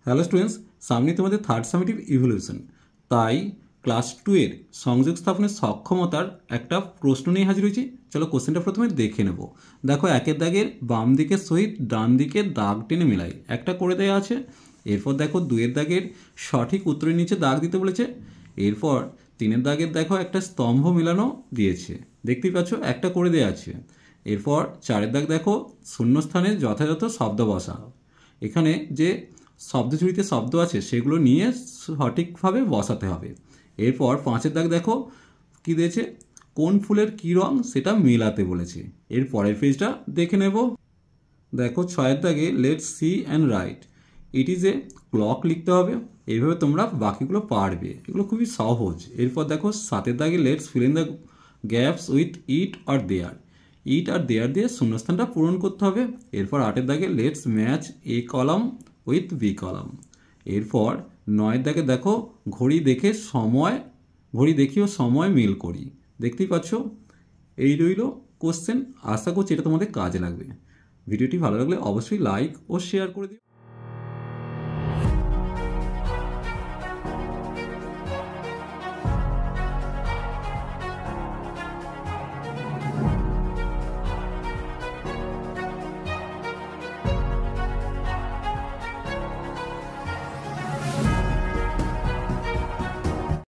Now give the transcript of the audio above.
Hello students, সামনে তোমাদের third summative evolution. তাই ক্লাস 2 এর সংযোগ স্থাপনের সক্ষমতার একটা প্রশ্ন নিয়ে হাজির হয়েছি। চলো কোশ্চেনটা প্রথমে দেখে নেব। দেখো, একের দাগের বাম দিকের সহিত ডান দিকের দাগ টেনে মেলাই একটা করে দেওয়া আছে। এরপর দেখো, দুয়ের দাগের সঠিক উত্তরের নিচে দাগ দিতে বলেছে। এরপর তিনের দাগের দেখো একটা স্তম্ভ মেলানো দিয়েছে, দেখতেই পাচ্ছ একটা করে দেওয়া আছে। এরপর চারের দাগ দেখো, শূন্যস্থানে যথাযথ শব্দ বসাও। এখানে যে শব্দঝুড়িতে শব্দ আছে সেগুলো নিয়ে সঠিকভাবে বসাতে হবে। এরপর পাঁচের দাগ দেখো কি দিয়েছে, কোন ফুলের কী রং সেটা মেলাতে বলেছে। এর পরের পেজটা দেখে নেব। দেখো, ছয়ের দাগে let's see and right it is a clock লিখতে হবে। এইভাবে তোমরা বাকিগুলো পারবে, এগুলো খুবই সহজ। এরপর দেখো, সাতের দাগে let's fill in the gaps with it আর দেয়ার। ইট আর দেয়ার দিয়ে শূন্যস্থানটা পূরণ করতে হবে। এরপর আটের দাগে let's match a column with B column. এরপর নয়ের দাগে দেখো, ঘড়ি দেখিও সময় মিল করি। দেখতেই পাচ্ছ, এই রইল কোশ্চেন। আশা করছি এটা তোমাদের কাজে লাগবে। ভিডিওটি ভালো লাগলে অবশ্যই লাইক ও শেয়ার করে দিও।